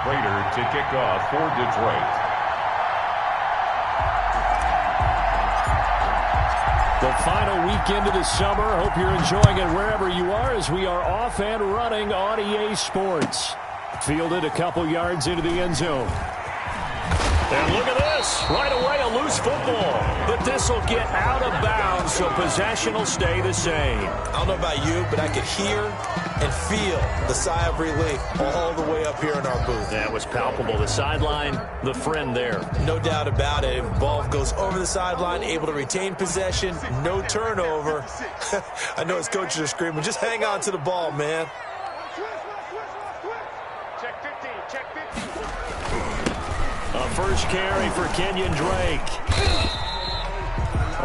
Prater to kick off for Detroit. The final weekend of the summer. Hope you're enjoying it wherever you are as we are off and running on EA Sports. Fielded a couple yards into the end zone. And look at this. Right away, a loose football. But this will get out of bounds, so possession will stay the same. I don't know about you, but I could hear and feel the sigh of relief all the way up here in our booth. That was palpable. The sideline, the friend there. No doubt about it. Ball goes over the sideline, able to retain possession, no turnover. I know his coaches are screaming, just hang on to the ball, man. A first carry for Kenyon Drake.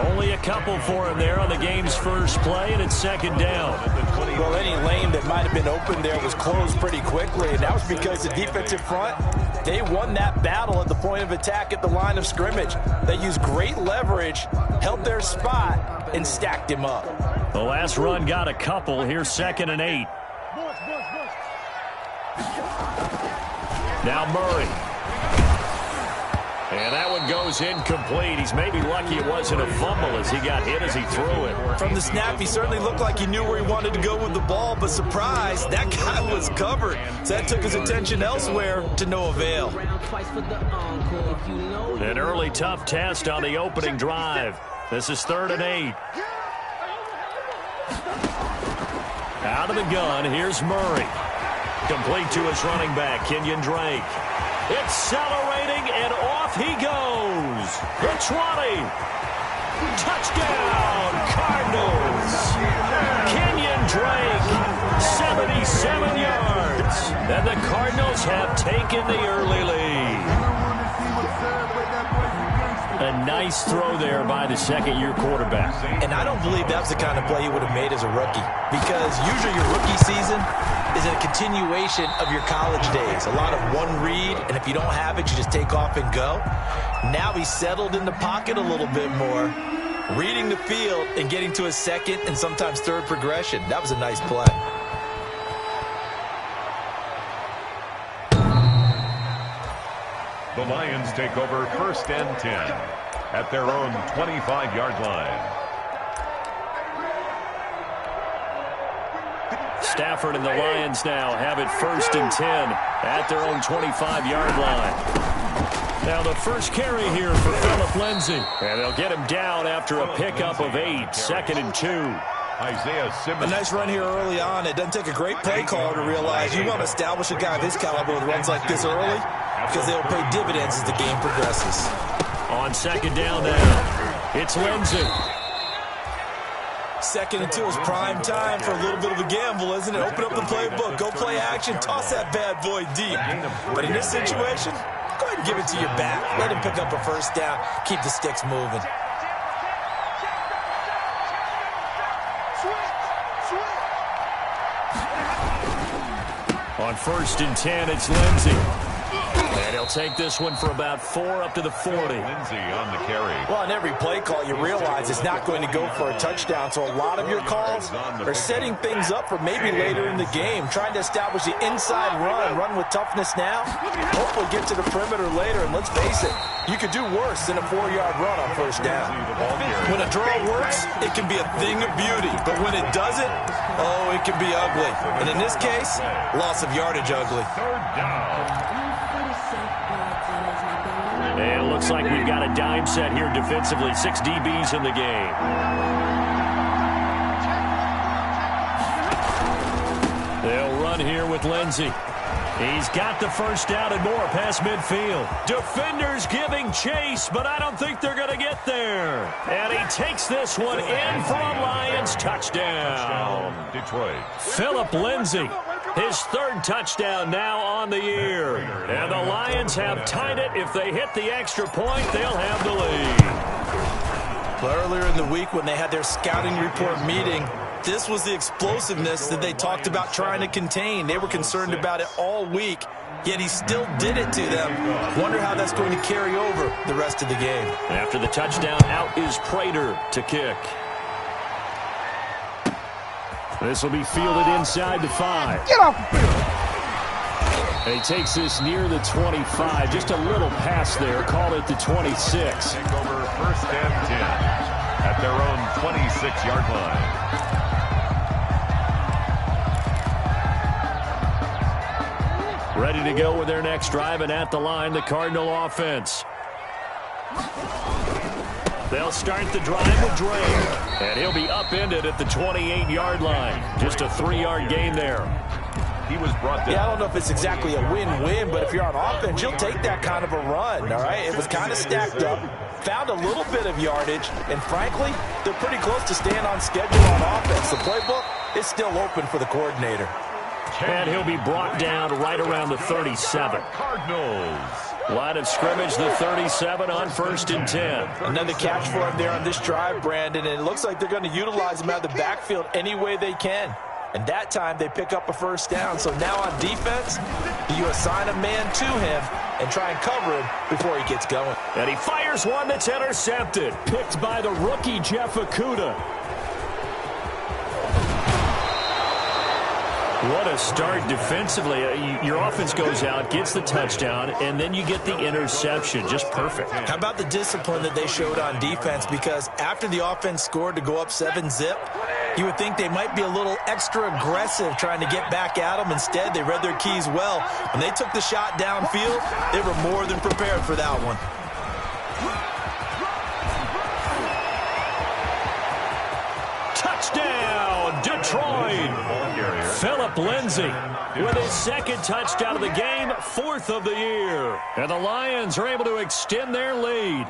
Only a couple for him there on the game's first play, and it's second down. Well, any lane that might have been open there was closed pretty quickly, and that was because the defensive front, they won that battle at the point of attack at the line of scrimmage. They used great leverage, held their spot, and stacked him up. The last run got a couple. Here's 2nd and 8. Now Murray. And that one goes incomplete. He's maybe lucky it wasn't a fumble as he got hit as he threw it. From the snap, he certainly looked like he knew where he wanted to go with the ball, but surprise, that guy was covered. So that took his attention elsewhere to no avail. An early tough test on the opening drive. This is 3rd and 8. Out of the gun, here's Murray. Complete to his running back, Kenyon Drake. Accelerating, and off he goes. The 20. Touchdown, Cardinals. Kenyon Drake, 77 yards. And the Cardinals have taken the early lead. A nice throw there by the second-year quarterback. And I don't believe that's the kind of play he would have made as a rookie, because usually your rookie season is a continuation of your college days. A lot of one read, and if you don't have it, you just take off and go. Now he's settled in the pocket a little bit more, reading the field and getting to a second and sometimes third progression. That was a nice play. The Lions take over 1st and 10 at their own 25-yard line. Stafford and the Lions now have it 1st and 10 at their own 25-yard line. Now the first carry here for Philip Lindsay. And they'll get him down after a pickup of 8, 2nd and 2. Isaiah Simmons. A nice run here early on. It doesn't take a great play caller to realize you want to establish a guy of his caliber with runs like this early, because they'll pay dividends as the game progresses. On 2nd down now, it's Lindsay. 2nd and 2 is prime time for a little bit of a gamble, isn't it? Open up the playbook, go play action, toss that bad boy deep. But in this situation, go ahead and give it to your back. Let him pick up a first down, keep the sticks moving. On 1st and 10, it's Lindsay. And he'll take this one for about 4 up to the 40. Lindsay on the carry. Well, on every play call, you realize it's not going to go for a touchdown. So a lot of your calls are setting things up for maybe later in the game, trying to establish the inside run with toughness now. Hopefully get to the perimeter later. And let's face it, you could do worse than a 4-yard run on first down. When a draw works, it can be a thing of beauty. But when it doesn't, oh, it can be ugly. And in this case, loss of yardage ugly. 3rd down. And it looks like we've got a dime set here defensively. 6 DBs in the game. They'll run here with Lindsay. He's got the first down and more past midfield. Defenders giving chase, but I don't think they're going to get there. And he takes this one in for a Lions touchdown. Detroit. Philip Lindsay, his 3rd touchdown now on the year. And the Lions have tied it. If they hit the extra point, they'll have the lead. Well, earlier in the week when they had their scouting report meeting, this was the explosiveness that they talked about trying to contain. They were concerned about it all week, yet he still did it to them. Wonder how that's going to carry over the rest of the game. After the touchdown, out is Prater to kick. This will be fielded inside the 5. Get off the field. And he takes this near the 25. Just a little pass there. Call it the 26. Take over first and 10 at their own 26-yard line. Ready to go with their next drive, and at the line, the Cardinal offense. They'll start the drive with Drain, and he'll be upended at the 28-yard line. Just a 3-yard gain there. He was brought down. Yeah, I don't know if it's exactly a win-win, but if you're on offense, you'll take that kind of a run, all right? It was kind of stacked up, found a little bit of yardage, and frankly, they're pretty close to staying on schedule on offense. The playbook is still open for the coordinator. And he'll be brought down right around the 37. Cardinals. Line of scrimmage, the 37 on first and 10. Another catch for him there on this drive, Brandon, and it looks like they're going to utilize him out of the backfield any way they can. And that time, they pick up a first down. So now on defense, you assign a man to him and try and cover him before he gets going. And he fires one that's intercepted. Picked by the rookie, Jeff Okudah. What a start defensively. Your offense goes out, gets the touchdown, and then you get the interception. Just perfect. How about the discipline that they showed on defense? Because after the offense scored to go up 7-zip, you would think they might be a little extra aggressive trying to get back at them. Instead, they read their keys well. When they took the shot downfield, they were more than prepared for that one. Touchdown, Detroit! Phillip Lindsay with his second touchdown of the game, 4th of the year. And the Lions are able to extend their lead.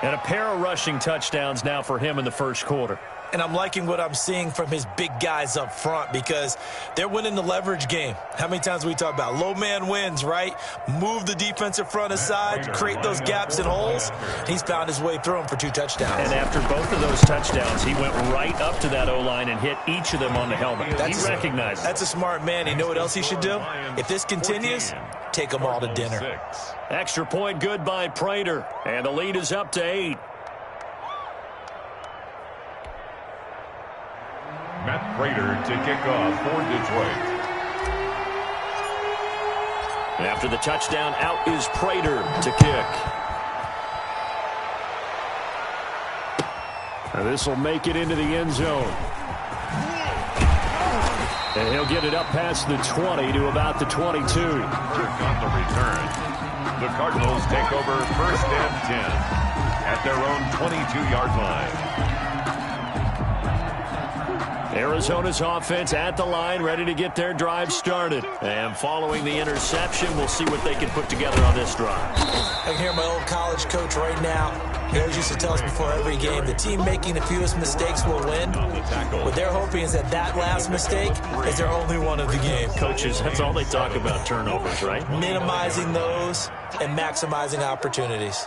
And a pair of rushing touchdowns now for him in the first quarter. And I'm liking what I'm seeing from his big guys up front because they're winning the leverage game. How many times we talk about low man wins, right? Move the defensive front aside, create those gaps and holes. He's found his way through them for 2 touchdowns. And after both of those touchdowns, he went right up to that O-line and hit each of them on the helmet. He recognized it. That's a smart man. You know what else he should do? If this continues, take them all to dinner. Extra point good by Prater. And the lead is up to 8. Matt Prater to kick off for Detroit. And after the touchdown, out is Prater to kick. And this will make it into the end zone. And he'll get it up past the 20 to about the 22. On the return. The Cardinals take over first and 10 at their own 22-yard line. Arizona's offense at the line, ready to get their drive started. And following the interception, we'll see what they can put together on this drive. I can hear my old college coach right now. He always used to tell us before every game, the team making the fewest mistakes will win. What they're hoping is that that last mistake is their only one of the game. Coaches, that's all they talk about, turnovers, right? Minimizing those and maximizing opportunities.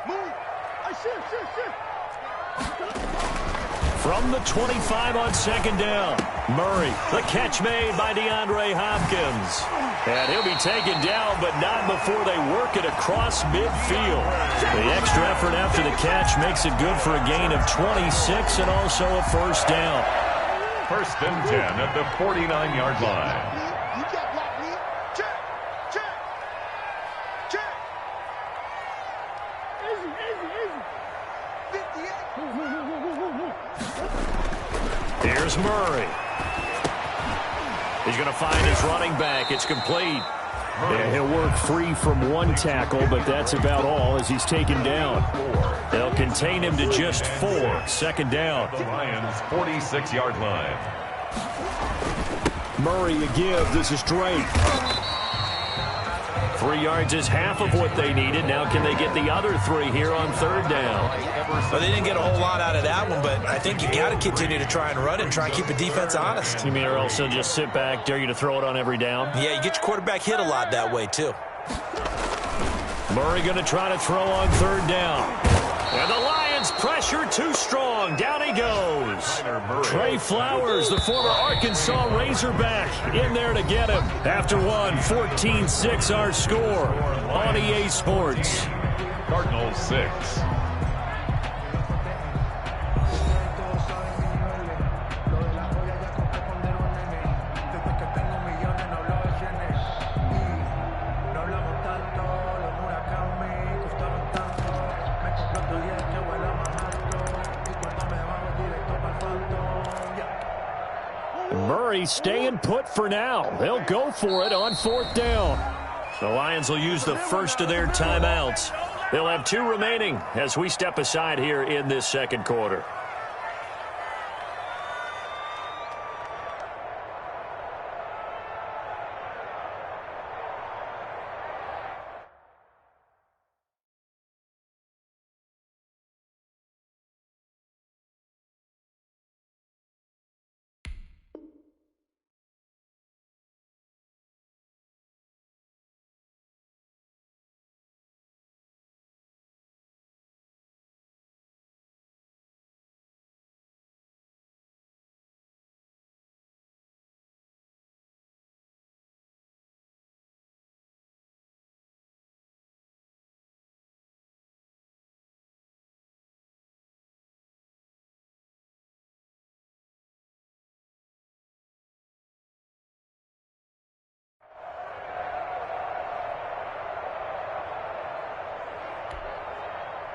From the 25 on second down, Murray, the catch made by DeAndre Hopkins. And he'll be taken down, but not before they work it across midfield. The extra effort after the catch makes it good for a gain of 26 and also a first down. First and 10 at the 49-yard line. Here's Murray. He's going to find his running back. It's complete. And he'll work free from one tackle, but that's about all as he's taken down. They'll contain him to just 4. Second down. The Lions' 46-yard line. Murray a give. This is Drake. 3 yards is half of what they needed. Now can they get the other 3 here on third down? Well, they didn't get a whole lot out of that one, but I think you got to continue to try and run and try and keep the defense honest. You mean or else they'll just sit back, dare you to throw it on every down? Yeah, you get your quarterback hit a lot that way, too. Murray going to try to throw on third down. And the Lions pressure too strong. Down he goes. Trey Flowers, the former Arkansas Razorback, in there to get him. After one, 14-6 our score on EA Sports. Cardinals 6. Murray staying put for now. They'll go for it on 4th down. The Lions will use the first of their timeouts. They'll have 2 remaining as we step aside here in this second quarter.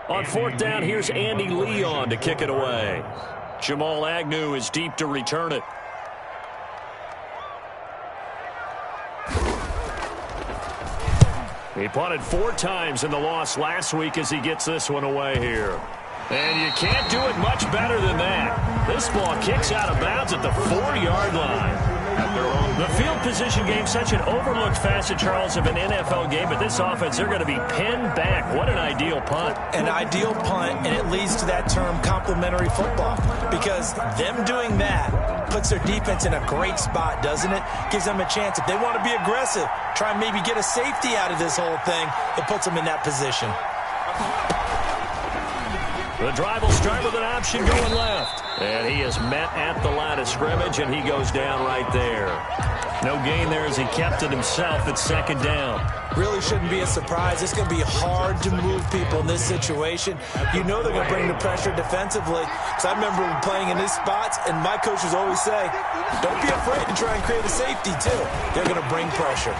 On 4th down, here's Andy Leon to kick it away. Jamal Agnew is deep to return it. He punted 4 times in the loss last week as he gets this one away here. And you can't do it much better than that. This ball kicks out of bounds at the 4-yard line. The field position game, such an overlooked facet, Charles, of an NFL game, but this offense, they're going to be pinned back. What an ideal punt. An ideal punt, and it leads to that term complementary football, because them doing that puts their defense in a great spot, doesn't it? Gives them a chance. If they want to be aggressive, try and maybe get a safety out of this whole thing, it puts them in that position. The drive will start with an option going left. And he is met at the line of scrimmage, and he goes down right there. No gain there as he kept it himself at 2nd down. Really shouldn't be a surprise. It's going to be hard to move people in this situation. You know they're going to bring the pressure defensively. Because I remember playing in these spots, and my coaches always say, don't be afraid to try and create a safety, too. They're going to bring pressure.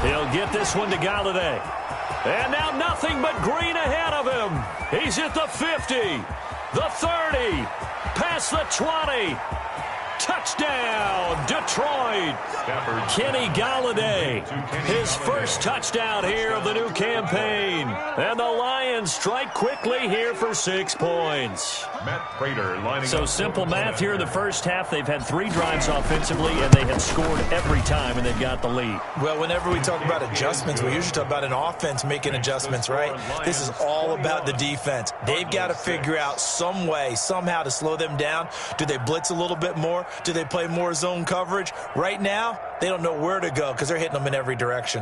He'll get this one to Galladay. And now nothing but green ahead of him. He's at the 50, the 30, past the 20. Touchdown, Detroit. Kenny Galladay, his first touchdown here of the new campaign. And the Lions strike quickly here for 6 points. So simple math here in the first half. They've had 3 drives offensively, and they have scored every time, and they've got the lead. Well, whenever we talk about adjustments, we usually talk about an offense making adjustments, right? This is all about the defense. They've got to figure out some way, somehow to slow them down. Do they blitz a little bit more? Do they play more zone coverage? Right now, they don't know where to go because they're hitting them in every direction.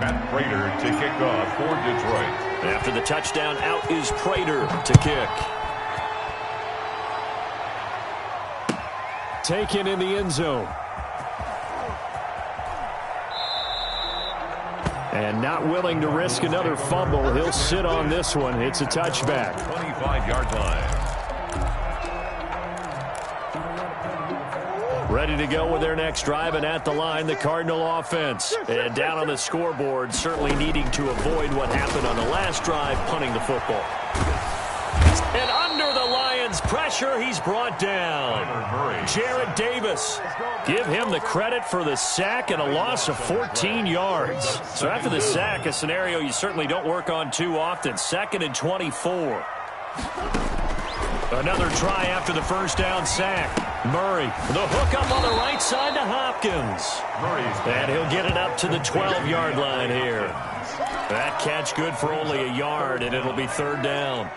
Matt Prater to kick off for Detroit. After the touchdown, out is Prater to kick. Taken in the end zone. And not willing to risk another fumble. He'll sit on this one. It's a touchback. 25-yard line. Ready to go with their next drive, and at the line, the Cardinal offense. And down on the scoreboard, certainly needing to avoid what happened on the last drive, punting the football. And under the Lions' pressure, he's brought down. Jared Davis. Give him the credit for the sack and a loss of 14 yards. So after the sack, a scenario you certainly don't work on too often. 2nd and 24. Another try after the first down sack. Murray, the hook up on the right side to Hopkins. And he'll get it up to the 12-yard line here. That catch good for only a yard, and it'll be 3rd down.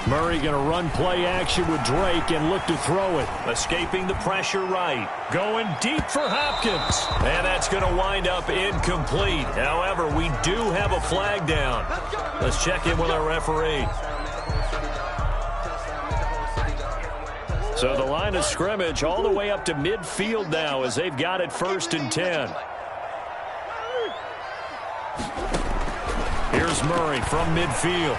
Murray going to run play action with Drake and look to throw it. Escaping the pressure right. Going deep for Hopkins. And that's going to wind up incomplete. However, we do have a flag down. Let's check in with our referee. So the line of scrimmage all the way up to midfield now as they've got it 1st and 10. Here's Murray from midfield.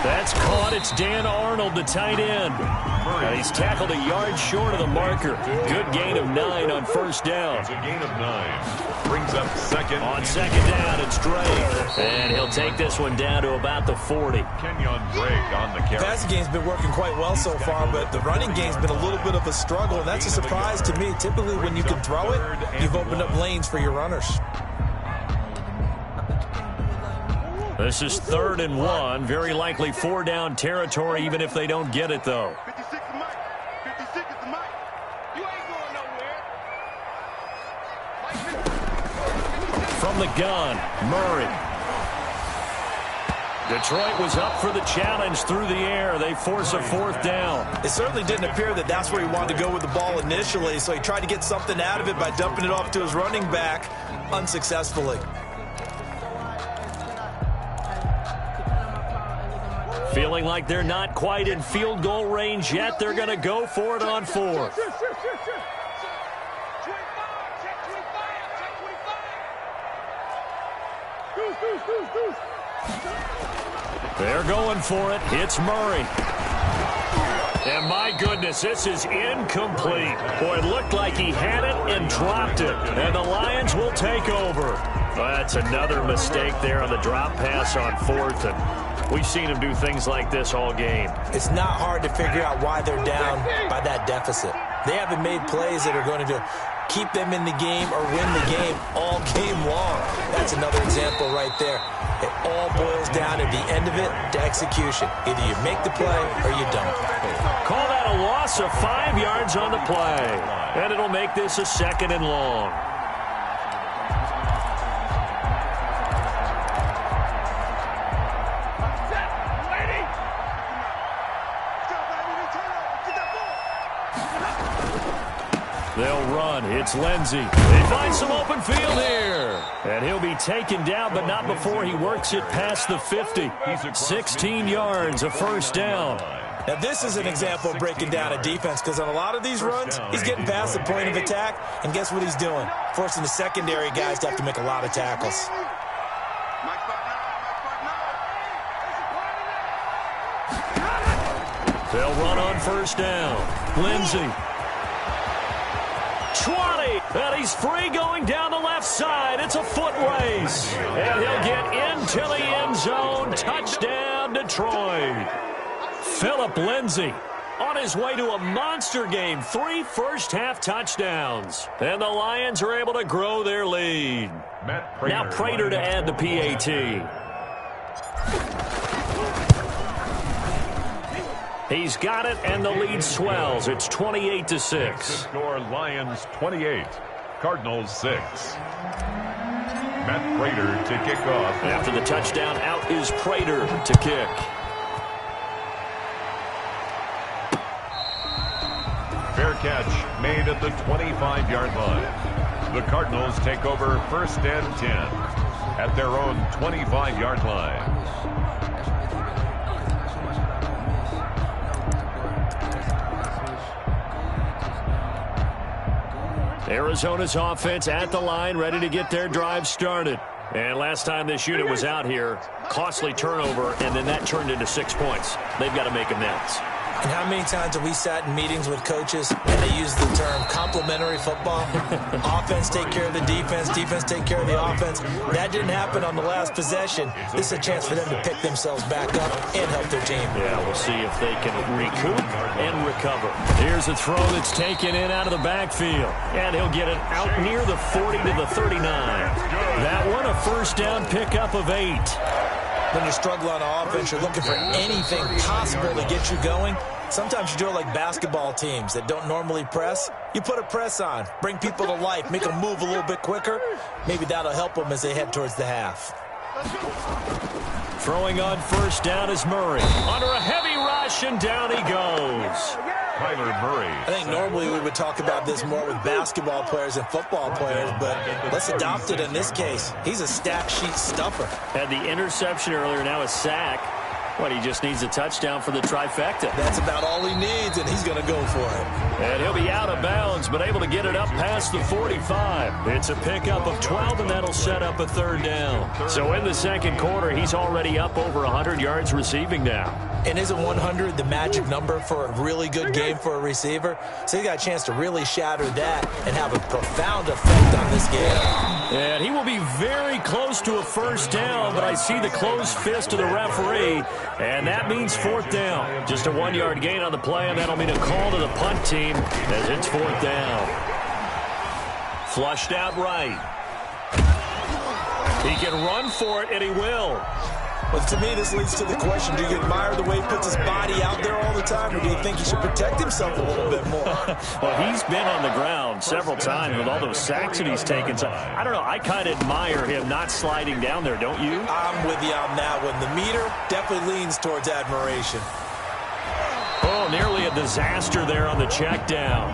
That's caught. It's Dan Arnold, the tight end. And he's tackled a yard short of the marker. Good gain of 9 on first down. It's a gain of 9. Brings up second. On second down, it's Drake. And he'll take this one down to about the 40. Kenyon Drake on the carry. The passing game's been working quite well so far, but the running game's been a little bit of a struggle, and that's a surprise to me. Typically, when you can throw it, you've opened up lanes for your runners. This is 3rd and 1. Very likely 4-down territory, even if they don't get it, though. 56 is Mike. 56 is Mike. You ain't going nowhere. From the gun, Murray. Detroit was up for the challenge through the air. They force a 4th down. It certainly didn't appear that that's where he wanted to go with the ball initially, so he tried to get something out of it by dumping it off to his running back unsuccessfully. Feeling like they're not quite in field goal range yet. They're going to go for it on 4th. They're going for it. It's Murray. And my goodness, this is incomplete. Boy, it looked like he had it and dropped it. And the Lions will take over. That's another mistake there on the drop pass on 4th. And we've seen him do things like this all game. It's not hard to figure out why they're down by that deficit. They haven't made plays that are going to keep them in the game or win the game all game long. That's another example right there. It all boils down at the end of it to execution. Either you make the play or you don't. Call that a loss of 5 yards on the play. And it'll make this a 2nd and long. They'll run. It's Lindsey. They find some open field here. And he'll be taken down, but not before he works it past the 50. 16 yards, a 1st down. Now, this is an example of breaking down a defense, because on a lot of these runs, he's getting past the point of attack, and guess what he's doing? Forcing the secondary guys to have to make a lot of tackles. They'll run on 1st down. Lindsey. 20, and he's free going down the left side. It's a foot race, and he'll get into the end zone. Touchdown, Detroit. Philip Lindsey on his way to a monster game. 3 first-half touchdowns, and the Lions are able to grow their lead. Now Prater to add the PAT. He's got it, and the lead swells. It's 28-6. Score Lions 28, Cardinals 6. Matt Prater to kick off. After the touchdown, out is Prater to kick. Fair catch made at the 25-yard line. The Cardinals take over 1st and 10 at their own 25-yard line. Arizona's offense at the line, ready to get their drive started. And last time this unit was out here, costly turnover, and then that turned into 6 points. They've got to make amends. And how many times have we sat in meetings with coaches and they use the term complementary football? Offense take care of the defense, defense take care of the offense. That didn't happen on the last possession. This is a chance for them to pick themselves back up and help their team. Yeah, we'll see if they can recoup and recover. Here's a throw that's taken in out of the backfield. And he'll get it out near the 40 to the 39. That one a 1st down pickup of 8. When you struggle on offense, you're looking for anything possible to get you going. Sometimes you do it like basketball teams that don't normally press. You put a press on, bring people to life, make them move a little bit quicker. Maybe that'll help them as they head towards the half. Throwing on 1st down is Murray. Under a heavy rush, and down he goes. Kyler Murray. I think normally we would talk about this more with basketball players and football players, but let's adopt it in this case. He's a stat sheet stuffer. Had the interception earlier, now a sack. Well, he just needs a touchdown for the trifecta. That's about all he needs, and he's going to go for it. And he'll be out of bounds, but able to get it up past the 45. It's a pickup of 12, and that'll set up a third down. So in the second quarter, he's already up over 100 yards receiving now. And isn't 100 the magic number for a really good game for a receiver? So he got a chance to really shatter that and have a profound effect on this game. And he will be very close to a first down, but I see the closed fist of the referee, and that means fourth down. Just a 1-yard gain on the play, and that'll mean a call to the punt team as it's fourth down. Flushed out right. He can run for it, and he will. But to me, this leads to the question, do you admire the way he puts his body out there all the time, or do you think he should protect himself a little bit more? Well, he's been on the ground several times with all those sacks that he's taken. So, I don't know. I kind of admire him not sliding down there, don't you? I'm with you on that one. The meter definitely leans towards admiration. Oh, nearly a disaster there on the check down.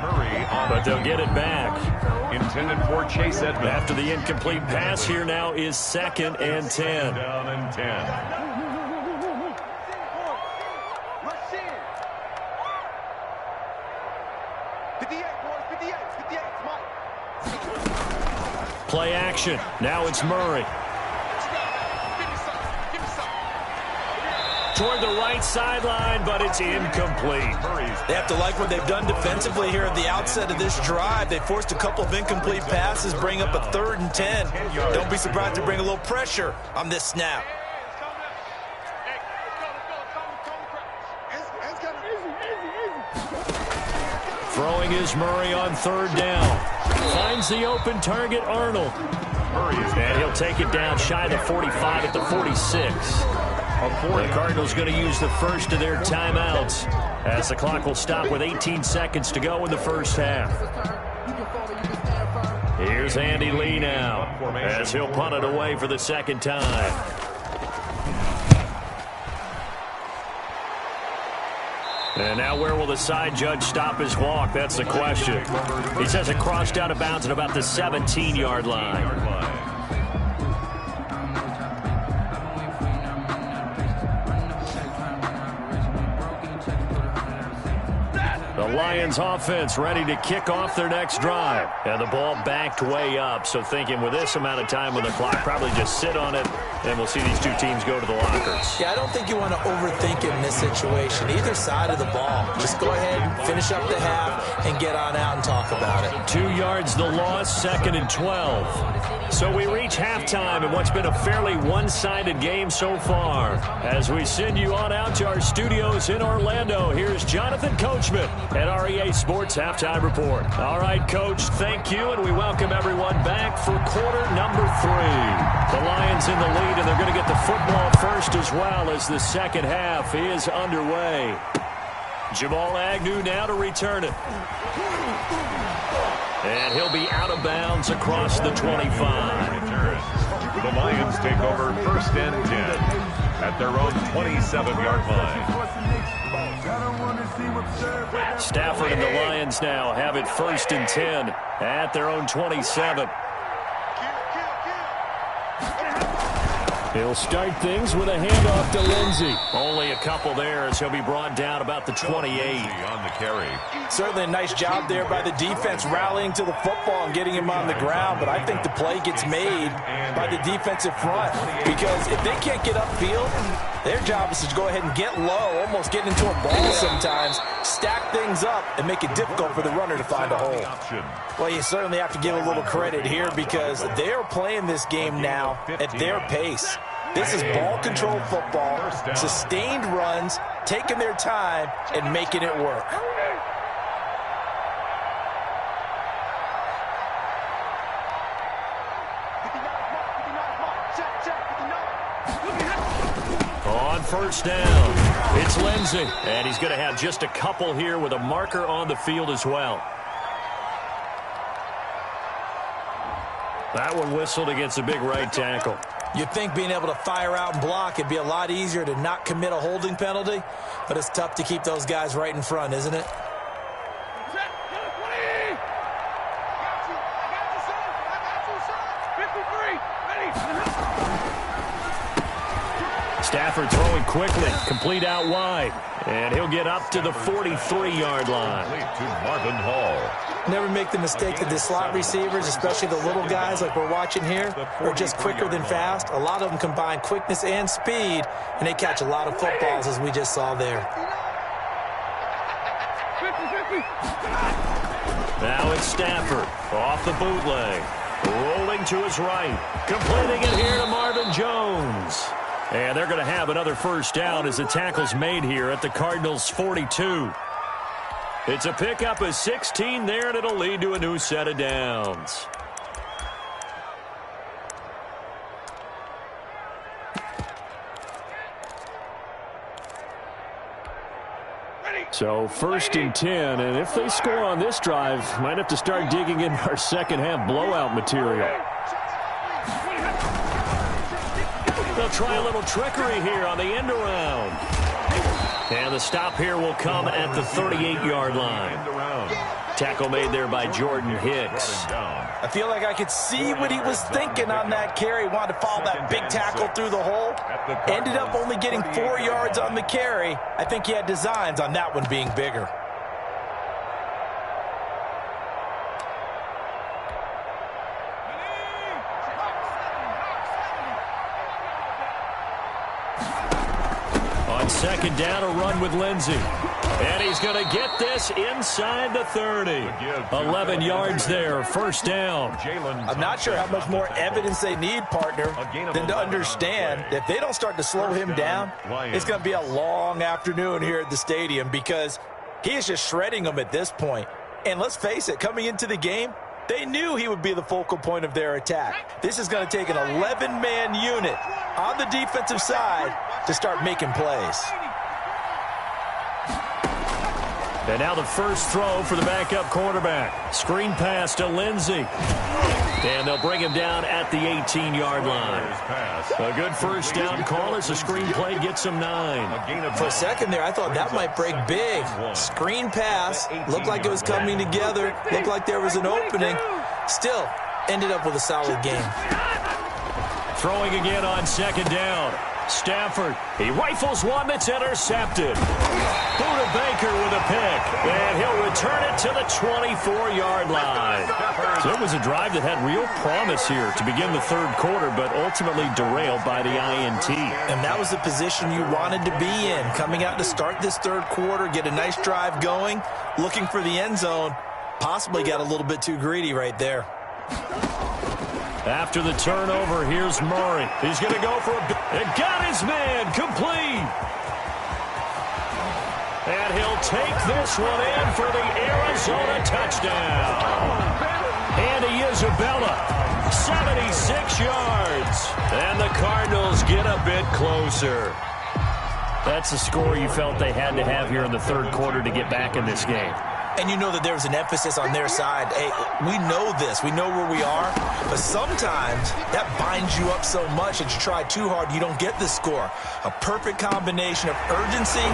But they'll get it back. Intended for Chase Edmonds. After the incomplete pass, here now is 2nd and 10. Down and 10. Rush in. 58, boys, 58, 58, Mike. Play action. Now it's Murray. Toward the right sideline, but it's incomplete. They have to like what they've done defensively here at the outset of this drive. They forced a couple of incomplete passes, bring up a 3rd and 10. Don't be surprised to bring a little pressure on this snap. Throwing is Murray on 3rd down. Finds the open target, Arnold. And he'll take it down shy of the 45 at the 46. The Cardinals going to use the first of their timeouts as the clock will stop with 18 seconds to go in the first half. Here's Andy Lee now as he'll punt it away for the second time. And now where will the side judge stop his walk? That's the question. He says it crossed out of bounds at about the 17-yard line. The Lions offense ready to kick off their next drive. And the ball backed way up. So thinking with this amount of time on the clock, probably just sit on it, and we'll see these two teams go to the lockers. Yeah, I don't think you want to overthink it in this situation. Either side of the ball. Just go ahead and finish up the half and get on out and talk about it. 2 yards the loss, 2nd and 12. So we reach halftime in what's been a fairly one-sided game so far. As we send you on out to our studios in Orlando, here's Jonathan Coachman at REA Sports Halftime Report. All right, Coach, thank you, and we welcome everyone back for quarter number 3. The Lions in the lead, and they're going to get the football first as well as the second half is underway. Jamal Agnew now to return it. And he'll be out of bounds across the 25. The Lions take over 1st and 10 at their own 27-yard line. Stafford and the Lions now have it 1st and 10 at their own 27. He'll start things with a handoff to Lindsey. Only a couple there as he'll be brought down about the 28. On the carry. Certainly a nice job there by the defense rallying to the football and getting him on the ground, but I think the play gets made by the defensive front because if they can't get upfield, their job is to go ahead and get low, almost get into a ball sometimes, stack things up, and make it difficult for the runner to find a hole. Well, you certainly have to give a little credit here because they are playing this game now at their pace. This is ball control football, sustained runs, taking their time, and making it work. On 1st down, it's Lindsey, and he's going to have just a couple here with a marker on the field as well. That one whistled against a big right tackle. You'd think being able to fire out and block, it'd be a lot easier to not commit a holding penalty, but it's tough to keep those guys right in front, isn't it? Stafford throwing quickly, complete out wide. And he'll get up to the 43-yard line. To Marvin Hall. Never make the mistake that the slot receivers, especially the little guys like we're watching here, are just quicker than fast. A lot of them combine quickness and speed, and they catch a lot of footballs, as we just saw there. Now it's Stafford off the bootleg. Rolling to his right. Completing it here to Marvin Jones. And they're going to have another first down as the tackle's made here at the Cardinals' 42. It's a pickup of 16 there, and it'll lead to a new set of downs. So 1st and 10, and if they score on this drive, might have to start digging in our second half blowout material. They'll try a little trickery here on the end around. And the stop here will come at the 38-yard line. Tackle made there by Jordan Hicks. I feel like I could see what he was thinking on that carry. Wanted to follow that big tackle through the hole. Ended up only getting 4 yards on the carry. I think he had designs on that one being bigger. Second down, a run with Lindsey. And he's going to get this inside the 30. 11 yards there, first down. I'm not sure how much more evidence they need, partner, than to understand that if they don't start to slow him down, it's going to be a long afternoon here at the stadium because he is just shredding them at this point. And let's face it, coming into the game, they knew he would be the focal point of their attack. This is going to take an 11-man unit on the defensive side to start making plays. And now the first throw for the backup quarterback. Screen pass to Lindsey. And they'll bring him down at the 18-yard line. A good first down call as the screen play gets him 9. For a second there, I thought that might break big. Screen pass. Looked like it was coming together. Looked like there was an opening. Still, ended up with a solid game. Throwing again on second down. Stafford, he rifles one that's intercepted. Buda Baker with a pick, and he'll return it to the 24-yard line. So it was a drive that had real promise here to begin the third quarter, but ultimately derailed by the INT. And that was the position you wanted to be in, coming out to start this third quarter, get a nice drive going, looking for the end zone. Possibly got a little bit too greedy right there. After the turnover, here's Murray. He's going to go for and got his man complete. And he'll take this one in for the Arizona touchdown. Andy Isabella, 76 yards. And the Cardinals get a bit closer. That's the score you felt they had to have here in the third quarter to get back in this game. And you know that there was an emphasis on their side. Hey, we know this. We know where we are. But sometimes that binds you up so much that you try too hard, you don't get the score. A perfect combination of urgency,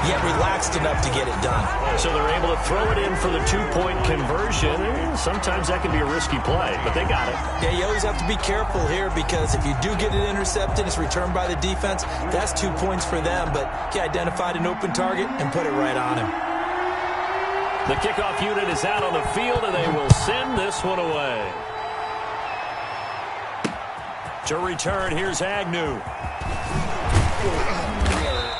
yet relaxed enough to get it done. So they're able to throw it in for the two-point conversion. Sometimes that can be a risky play, but they got it. Yeah, you always have to be careful here because if you do get it intercepted, it's returned by the defense. That's 2 points for them, but he identified an open target and put it right on him. The kickoff unit is out on the field, and they will send this one away. To return, here's Agnew.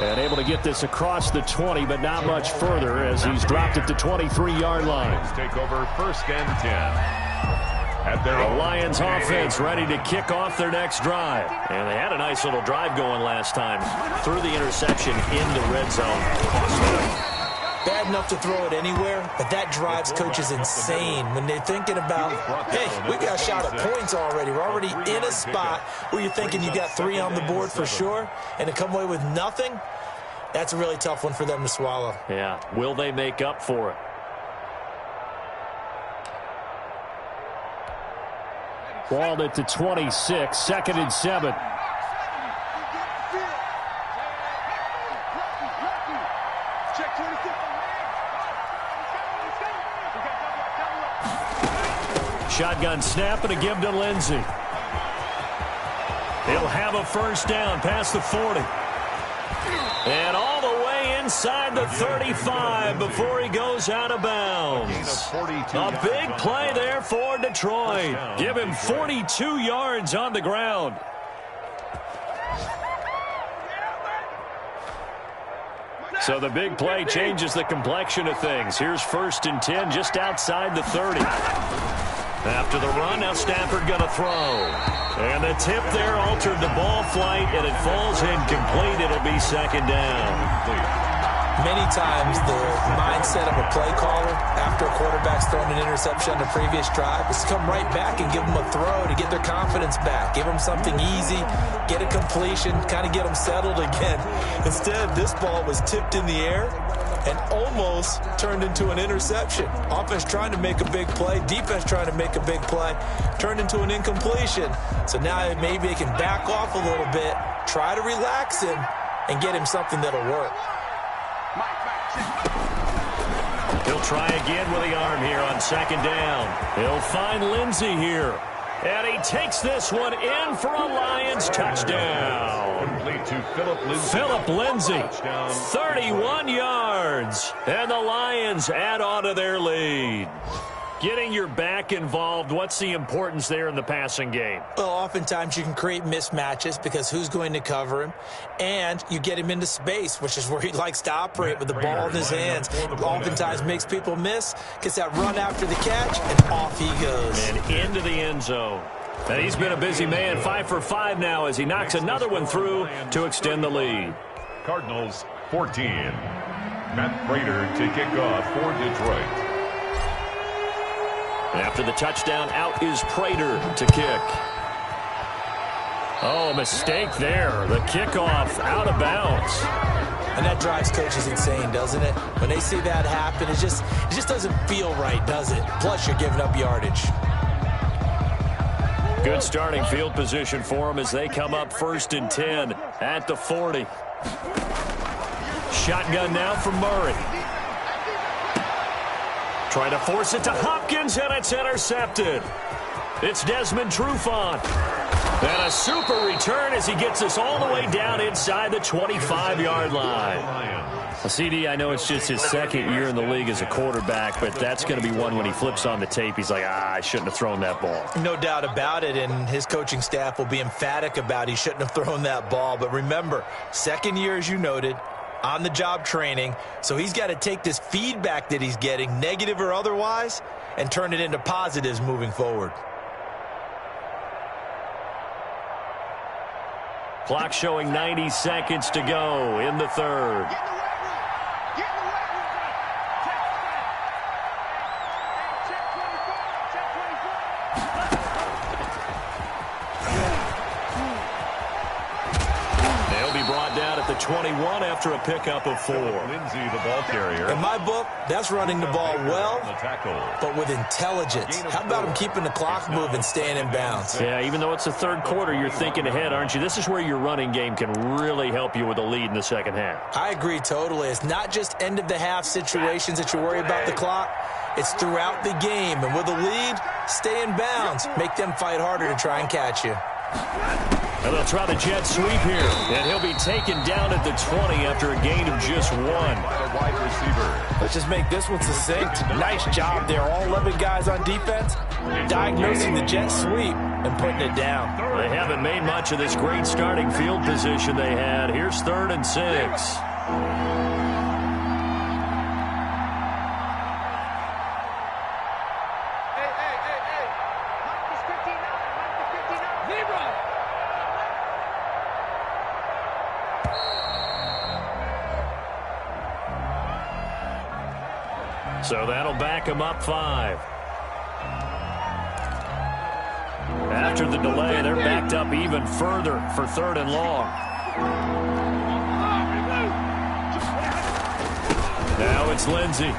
And able to get this across the 20, but not much further as he's dropped at the 23-yard line. Take over 1st and 10. At their the Lions offense ready to kick off their next drive. And they had a nice little drive going last time. Threw the interception in the red zone. Bad enough to throw it anywhere, but that drives coaches insane when they're thinking about, hey, we got a shot at points already. We're already in a spot where you're thinking you got 3 on the board for sure, and to come away with nothing, that's a really tough one for them to swallow. Yeah, will they make up for it? Ball at the 26, 2nd and 7. Shotgun snap and a give to Lindsey. He'll have a first down past the 40. And all the way inside the 35 before he goes out of bounds. A big play there for Detroit. Give him 42 yards on the ground. So the big play changes the complexion of things. Here's 1st and 10 just outside the 30. After the run, now Stafford going to throw. And the tip there altered the ball flight, and it falls incomplete. It'll be 2nd down. Many times the mindset of a play caller after a quarterback's thrown an interception on the previous drive is to come right back and give them a throw to get their confidence back. Give them something easy, get a completion, kind of get them settled again. Instead, this ball was tipped in the air and almost turned into an interception. Offense trying to make a big play, defense trying to make a big play, turned into an incompletion. So now maybe they can back off a little bit, try to relax him, and get him something that'll work. He'll try again with the arm here on 2nd down. He'll find Lindsey here. And he takes this one in for a Lions touchdown. Complete to Philip Lindsey, 31 yards. And the Lions add on to their lead. Getting your back involved, what's the importance there in the passing game? Well, oftentimes you can create mismatches because who's going to cover him, and you get him into space, which is where he likes to operate with the ball in his hands. Oftentimes makes people miss, gets that run after the catch, and off he goes. And into the end zone. And he's been a busy man, 5 for 5 now as he knocks another one through to extend the lead. Cardinals 14. Matt Prater to kick off for Detroit. After the touchdown, out is Prater to kick. Oh, mistake there. The kickoff out of bounds. And that drives coaches insane, doesn't it? When they see that happen, it just doesn't feel right, does it? Plus, you're giving up yardage. Good starting field position for them as they come up 1st and 10 at the 40. Shotgun now from Murray. Trying to force it to Hopkins, and it's intercepted. It's Desmond Trufant. And a super return as he gets us all the way down inside the 25-yard line. CD, I know it's just his 2nd year in the league as a quarterback, but that's going to be one when he flips on the tape. He's like, I shouldn't have thrown that ball. No doubt about it, and his coaching staff will be emphatic about he shouldn't have thrown that ball. But remember, 2nd year, as you noted, on-the-job training, so he's got to take this feedback that he's getting, negative or otherwise, and turn it into positives moving forward. Clock showing 90 seconds to go in the 3rd. The 21 after a pickup of 4. Lindsey, the ball carrier. In my book, that's running the ball well, but with intelligence. How about him keeping the clock moving, staying in bounds? Yeah, even though it's the 3rd quarter, you're thinking ahead, aren't you? This is where your running game can really help you with a lead in the 2nd half. I agree totally. It's not just end-of-the-half situations that you worry about the clock. It's throughout the game. And with a lead, stay in bounds. Make them fight harder to try and catch you. And they'll try the jet sweep here. And he'll be taken down at the 20 after a gain of just 1. Wide receiver. Let's just make this one succinct. Nice job there. All 11 guys on defense diagnosing the jet sweep and putting it down. They haven't made much of this great starting field position they had. Here's 3rd and 6. So that'll back him up 5. After the delay, they're backed up even further for 3rd and long. Now it's Lindsey.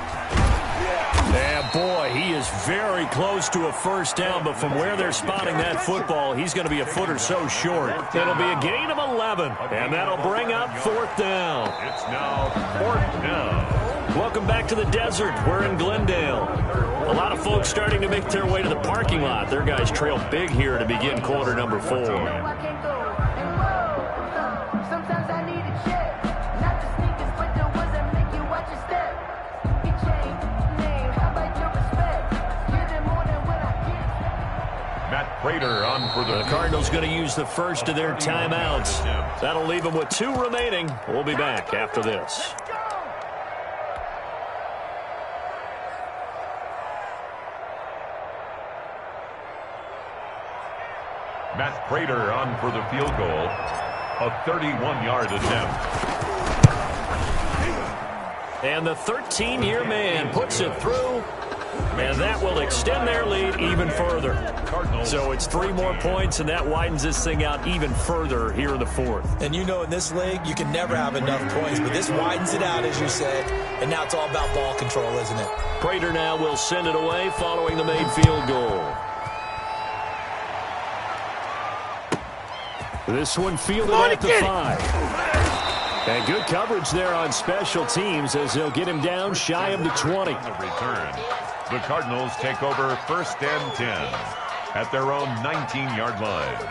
Yeah, boy, he is very close to a first down, but from where they're spotting that football, he's going to be a foot or so short. It'll be a gain of 11, and that'll bring up 4th down. It's now 4th down. Welcome back to the desert. We're in Glendale. A lot of folks starting to make their way to the parking lot. Their guys trail big here to begin quarter number 4. Prater on for The Cardinals going to use the first of their timeouts. That'll leave them with 2 remaining. We'll be back after this. Matt Prater on for the field goal. A 31-yard attempt. And the 13-year man puts it through. And that will extend their lead even further. So it's 3 more points, and that widens this thing out even further here in the 4th. And you know, in this league, you can never have enough points, but this widens it out, as you said, and now it's all about ball control, isn't it? Prater now will send it away following the made field goal. This one fielded at the 5. And good coverage there on special teams as they'll get him down shy of the 20. On the return, the Cardinals take over 1st and 10 at their own 19-yard line.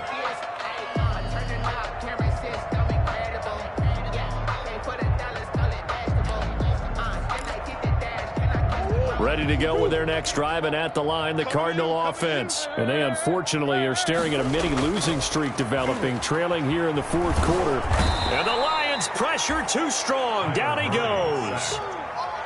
Ready to go with their next drive, and at the line, the Cardinal offense. And they unfortunately are staring at a mini losing streak developing, trailing here in the 4th quarter. And the Lions pressure too strong. Down he goes.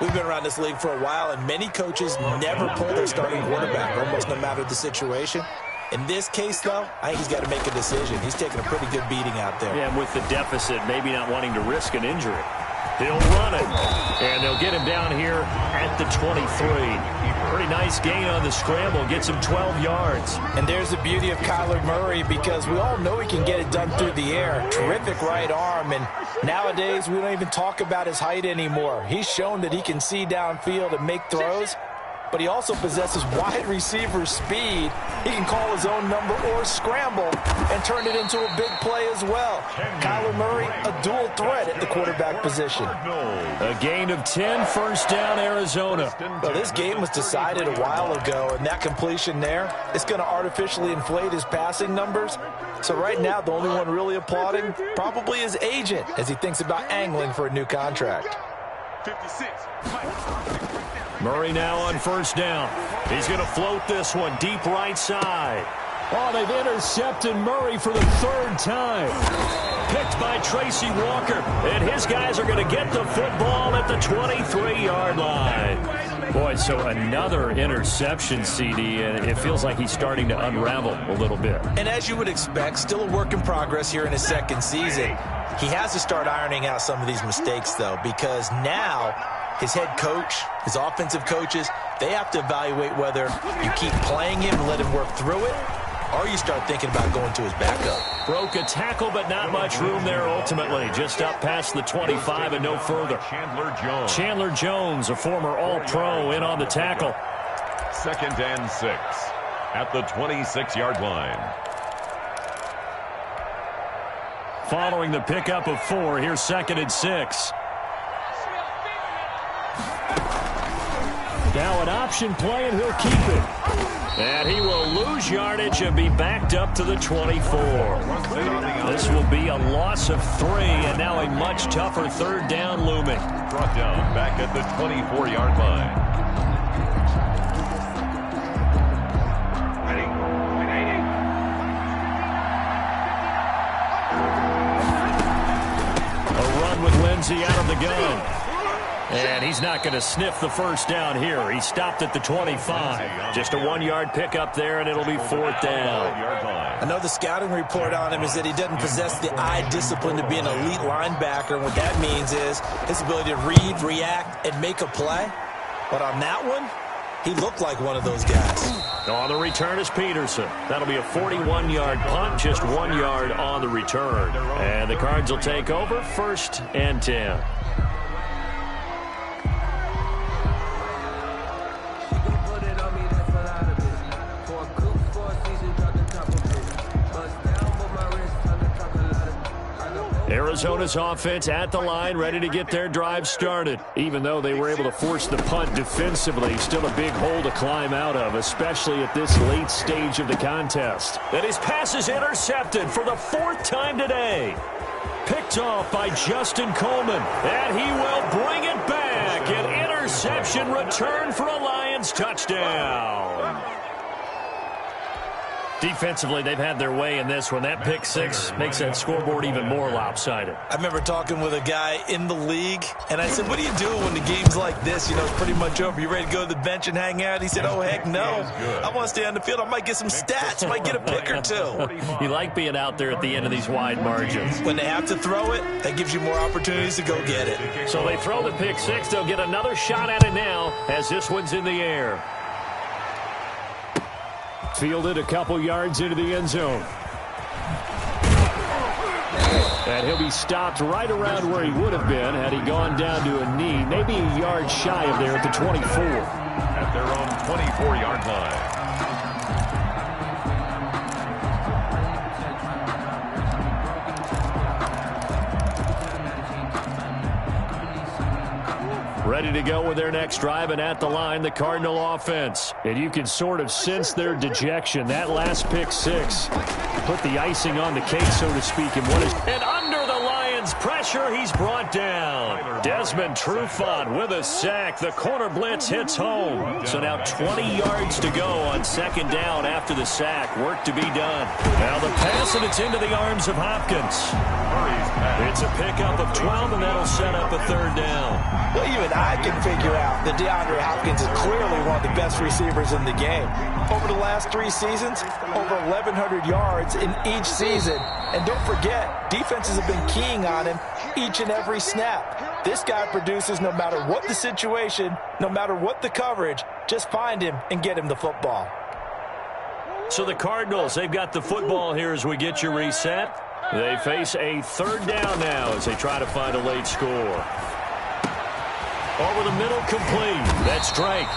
We've been around this league for a while, and many coaches never pull their starting quarterback, almost no matter the situation. In this case, though, I think he's got to make a decision. He's taking a pretty good beating out there. Yeah, and with the deficit, maybe not wanting to risk an injury. He'll run it, and they'll get him down here at the 23. Pretty nice gain on the scramble. Gets him 12 yards. And there's the beauty of Kyler Murray, because we all know he can get it done through the air. Terrific right arm, and nowadays we don't even talk about his height anymore. He's shown that he can see downfield and make throws, but he also possesses wide receiver speed. He can call his own number or scramble and turn it into a big play as well. Kyler Murray, a dual threat at the quarterback position. A gain of 10, 1st down, Arizona. Well, this game was decided a while ago, and that completion there is going to artificially inflate his passing numbers. So right now, the only one really applauding probably his agent as he thinks about angling for a new contract. 56. Murray now on 1st down. He's going to float this one deep right side. Oh, they've intercepted Murray for the 3rd time. Picked by Tracy Walker. And his guys are going to get the football at the 23-yard line. Boy, so another interception, CD, and it feels like he's starting to unravel a little bit. And as you would expect, still a work in progress here in his 2nd season. He has to start ironing out some of these mistakes, though, because now his head coach, his offensive coaches, they have to evaluate whether you keep playing him and let him work through it, or you start thinking about going to his backup. Broke a tackle, but not much room there ultimately. Just up past the 25 and no further. Chandler Jones, a former All-Pro, in on the tackle. 2nd and 6 at the 26-yard line. Following the pickup of 4, here's 2nd and 6. Now an option play, and he'll keep it. And he will lose yardage and be backed up to the 24. This will be a loss of 3, and now a much tougher 3rd down looming. Brought down back at the 24-yard line. A run with Lindsey out of the gun. And he's not going to sniff the 1st down here. He stopped at the 25. Just a 1-yard pickup there, and it'll be 4th down. I know the scouting report on him is that he doesn't possess the eye discipline to be an elite linebacker. And what that means is his ability to read, react, and make a play. But on that one, he looked like one of those guys. On the return is Peterson. That'll be a 41-yard punt, just 1 yard on the return. And the Cards will take over 1st and 10. Arizona's offense at the line, ready to get their drive started. Even though they were able to force the punt defensively, still a big hole to climb out of, especially at this late stage of the contest. And his pass is intercepted for the 4th time today. Picked off by Justin Coleman, and he will bring it back. An interception return for a Lions touchdown. Defensively, they've had their way in this one. That pick six makes that scoreboard even more lopsided. I remember talking with a guy in the league, and I said, what do you do when the game's like this? You know, it's pretty much over. You ready to go to the bench and hang out? He said, oh, heck no. I want to stay on the field. I might get some stats. Might get a pick or two. You like being out there at the end of these wide margins. When they have to throw it, that gives you more opportunities to go get it. So they throw the pick six. They'll get another shot at it now as this one's in the air. Fielded a couple yards into the end zone. And he'll be stopped right around where he would have been had he gone down to a knee, maybe a yard shy of there at the 24. At their own 24-yard line. Ready to go with their next drive, and at the line, the Cardinal offense. And you can sort of sense their dejection. That last pick six put the icing on the cake, so to speak. And under the Lions' pressure, he's brought down. Desmond Trufant with a sack. The corner blitz hits home. So now 20 yards to go on second down after the sack. Work to be done. Now the pass, and it's into the arms of Hopkins. It's a pickup of 12, and that'll set up a third down. Well, even I can figure out that DeAndre Hopkins is clearly one of the best receivers in the game. Over the last 3 seasons, over 1,100 yards in each season. And don't forget, defenses have been keying on him each and every snap. This guy produces no matter what the situation, no matter what the coverage. Just find him and get him the football. So the Cardinals, they've got the football here as we get you reset. They face a third down now as they try to find a late score. Over the middle, complete. That's Drake.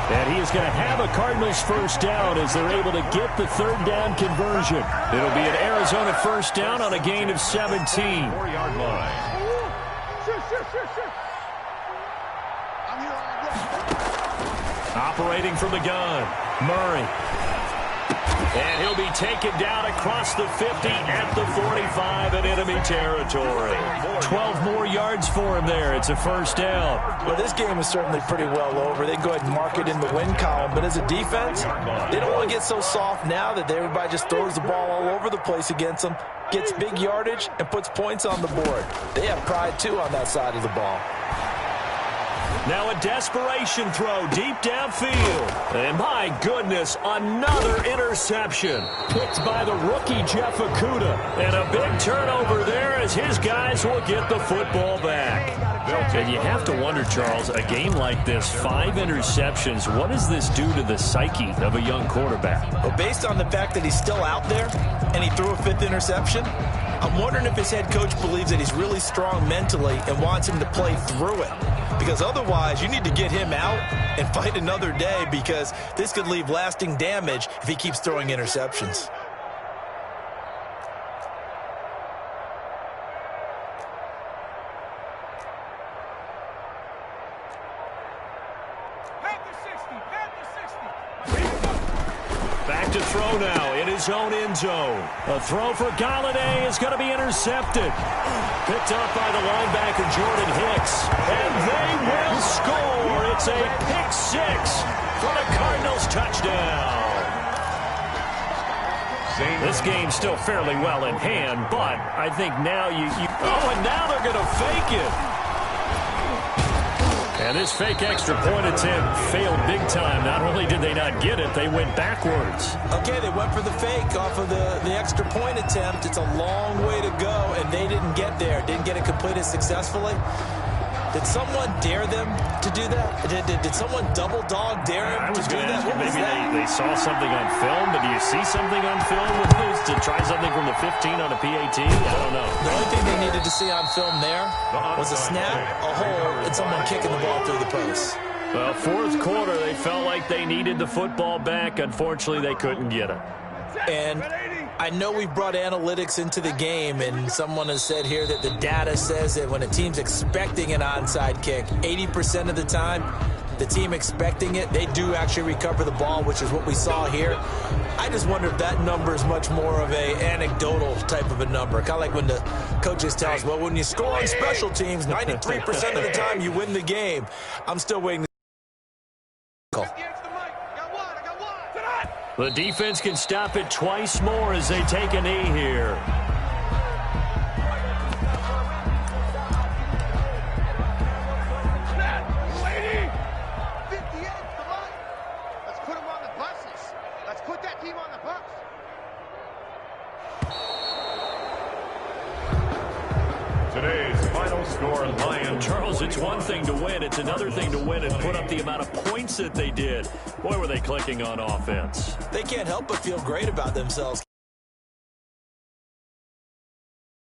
And he is going to have a Cardinals first down as they're able to get the third down conversion. It'll be an Arizona first down on a gain of 17. 4-yard line. Operating from the gun, Murray. And he'll be taken down across the 50 at the 45 in enemy territory. 12 more yards for him there. It's a first down. Well, this game is certainly pretty well over. They can go ahead and mark it in the win column. But as a defense, they don't want to get so soft now that everybody just throws the ball all over the place against them, gets big yardage, and puts points on the board. They have pride, too, on that side of the ball. Now a desperation throw deep downfield. And my goodness, another interception. Picked by the rookie Jeff Okudah. And a big turnover there as his guys will get the football back. And you have to wonder, Charles, a game like this, 5 interceptions, what does this do to the psyche of a young quarterback? Well, based on the fact that he's still out there and he threw a 5th interception, I'm wondering if his head coach believes that he's really strong mentally and wants him to play through it. Because otherwise, you need to get him out and fight another day, because this could leave lasting damage if he keeps throwing interceptions. Back to throw now in his own end zone. A throw for Galladay is going to be intercepted. Picked up by the linebacker Jordan Hicks. And they will score. It's a pick six for the Cardinals touchdown. This game's still fairly well in hand, but I think now oh, and now they're going to fake it. And this fake extra point attempt failed big time. Not only did they not get it, they went backwards. Okay, they went for the fake off of the extra point attempt. It's a long way to go, and they didn't get there. Didn't get it completed successfully. Did someone dare them to do that? Did someone double dog dare him to do that? What was maybe that? they saw something on film, but do you see something on film with those to try something from the 15 on a PAT? I don't know. The only thing they needed to see on film there was a snap, a hole, and someone kicking the ball through the post. Well, fourth quarter, they felt like they needed the football back. Unfortunately, they couldn't get it. And I know we've brought analytics into the game, and someone has said here that the data says that when a team's expecting an onside kick, 80% of the time, the team expecting it, they do actually recover the ball, which is what we saw here. I just wonder if that number is much more of a anecdotal type of a number. Kind of like when the coaches tell us, well, when you score on special teams, 93% of the time you win the game. I'm still waiting. The defense can stop it twice more as they take a knee here. Lady! 58, come on. Let's put them on the buses. Let's put that team on the bus. Today's final score, Lions. Charles, it's one thing to win. It's another thing to win and put up the amount of points that they did. Boy, were they clicking on offense. They can't help but feel great about themselves.